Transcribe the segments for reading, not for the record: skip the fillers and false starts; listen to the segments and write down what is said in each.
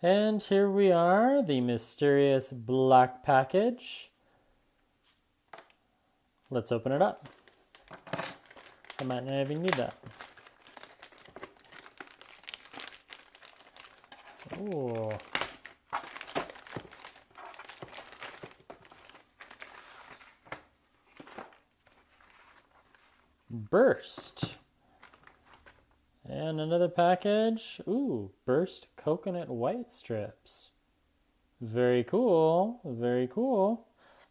And here we are, the mysterious black package. Let's open it up. I might not even need that. Ooh. Burst. And another package. Ooh, Burst coconut white strips. Very cool, very cool.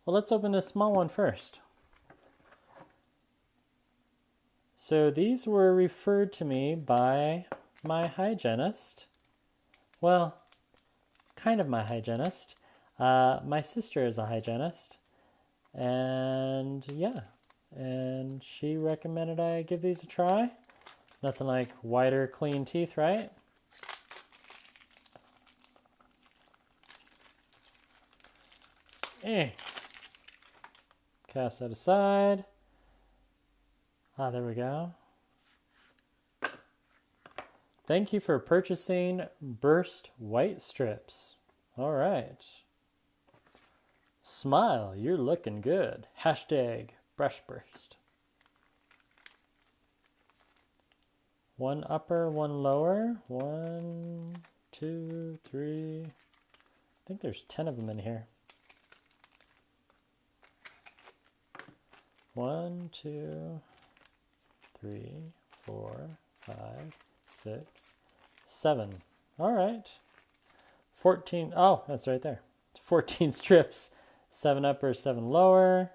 Well, let's open this small one first. So these were referred to me by my hygienist. Well, kind of my hygienist. My sister is a hygienist. And yeah, and she recommended I give these a try. Nothing like whiter, clean teeth, right? Cast that aside. There we go. Thank you for purchasing Burst White Strips. All right. Smile, you're looking good. Hashtag brush burst. One upper, one lower. 1, 2, 3. I think there's 10 of them in here. 1, 2, 3, 4, 5, 6, 7. All right. 14. Oh, that's right there. 14 strips. 7 upper, 7 lower.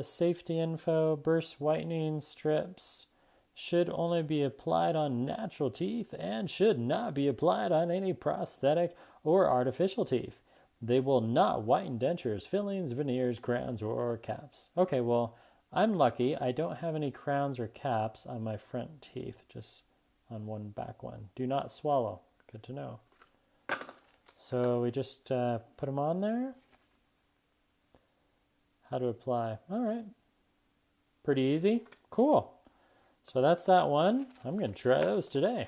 Safety info. Burst whitening strips should only be applied on natural teeth and should not be applied on any prosthetic or artificial teeth. They will not whiten dentures, fillings, veneers, crowns, or caps. Okay, well, I'm lucky. I don't have any crowns or caps on my front teeth, just on one back one. Do not swallow. Good to know. So we just put them on there. How to apply. All right. Pretty easy. Cool. So that's that one. I'm going to try those today.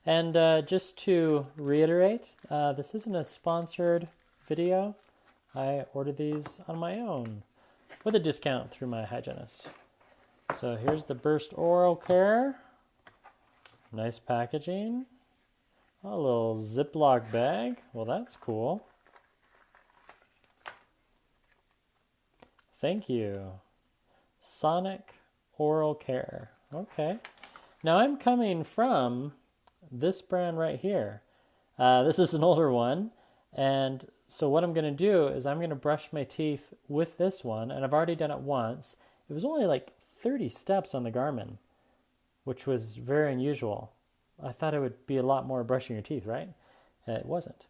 And just to reiterate, this isn't a sponsored video. I ordered these on my own with a discount through my hygienist. So here's the Burst Oral Care. Nice packaging. A little Ziploc bag. Well, that's cool. Thank you. Sonic Oral Care. Okay. Now I'm coming from this brand right here. This is an older one. And so what I'm going to do is I'm going to brush my teeth with this one. And I've already done it once. It was only like 30 steps on the Garmin, which was very unusual. I thought it would be a lot more brushing your teeth, right? It wasn't.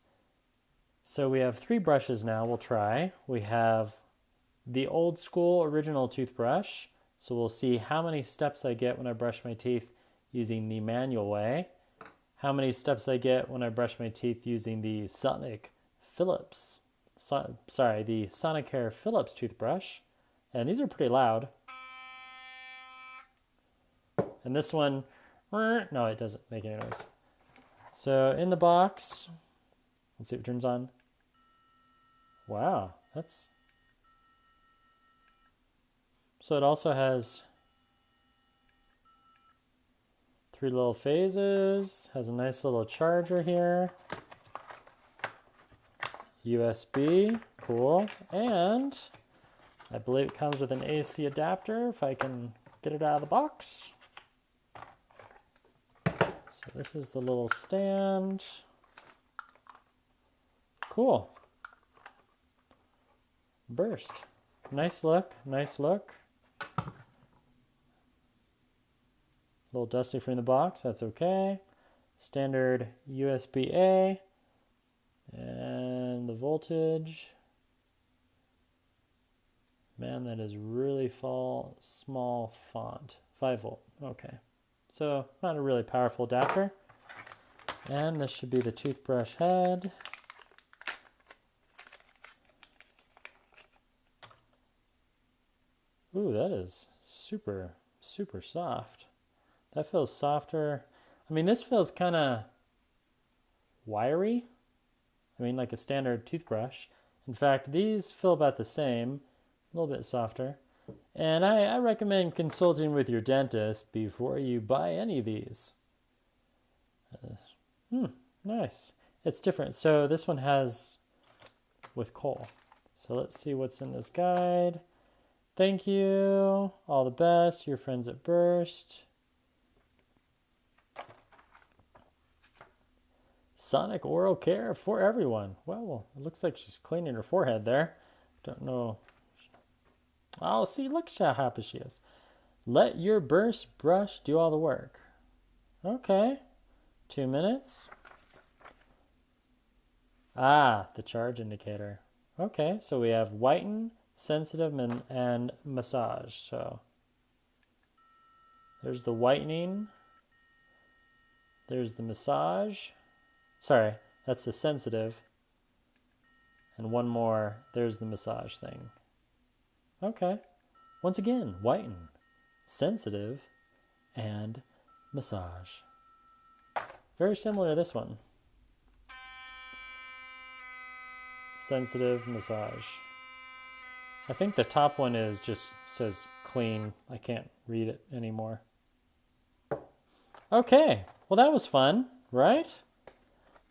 So we have 3 brushes now we'll try. We have the old school original toothbrush. So we'll see how many steps I get when I brush my teeth using the manual way. How many steps I get when I brush my teeth using the the Sonicare Philips toothbrush. And these are pretty loud. And this one, no, it doesn't make any noise. So in the box, let's see if it turns on. Wow, that's... So it also has 3 little phases, has a nice little charger here. USB, cool. And I believe it comes with an AC adapter if I can get it out of the box. So this is the little stand. Cool. Burst. Nice look, nice look. A little dusty from the box, that's okay. Standard USB-A. And the voltage. Man, that is really small font. 5 volt, okay. So not a really powerful adapter. And this should be the toothbrush head. Ooh, that is super, super soft. That feels softer. I mean, this feels kind of wiry. I mean, like a standard toothbrush. In fact, these feel about the same, a little bit softer. And I recommend consulting with your dentist before you buy any of these. Nice. It's different. So this one has with coal. So let's see what's in this guide. Thank you. All the best. Your friends at Burst. Sonic oral care for everyone. Well, it looks like she's cleaning her forehead there. Don't know. Oh, see, look how happy she is. Let your Burst brush do all the work. Okay. 2 minutes. Ah, the charge indicator. Okay, so we have whiten, sensitive, and massage. So there's the whitening. There's the massage. Sorry, that's the sensitive. And one more, there's the massage thing. Okay. Once again, whiten, sensitive, and massage. Very similar to this one. Sensitive, massage. I think the top one is just says clean. I can't read it anymore. Okay, well that was fun, right?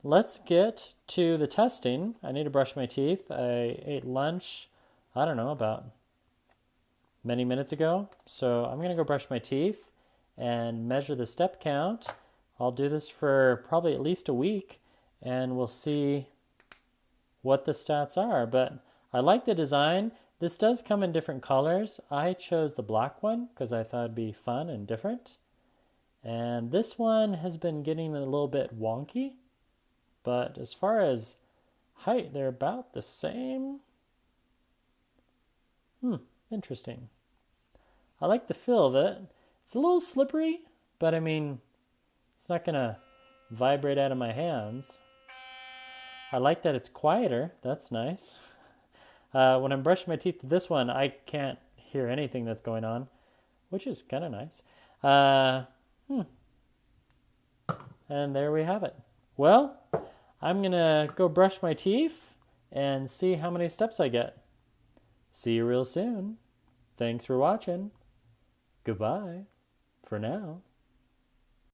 Let's get to the testing. I need to brush my teeth. I ate lunch, I don't know, about many minutes ago. So I'm going to go brush my teeth and measure the step count. I'll do this for probably at least a week, and we'll see what the stats are. But I like the design. This does come in different colors. I chose the black one because I thought it'd be fun and different. And this one has been getting a little bit wonky. But as far as height, they're about the same. Interesting. I like the feel of it. It's a little slippery, but I mean, it's not gonna vibrate out of my hands. I like that it's quieter. That's nice. When I'm brushing my teeth with this one, I can't hear anything that's going on, which is kind of nice. And there we have it. Well, I'm going to go brush my teeth and see how many steps I get. See you real soon. Thanks for watching. Goodbye for now.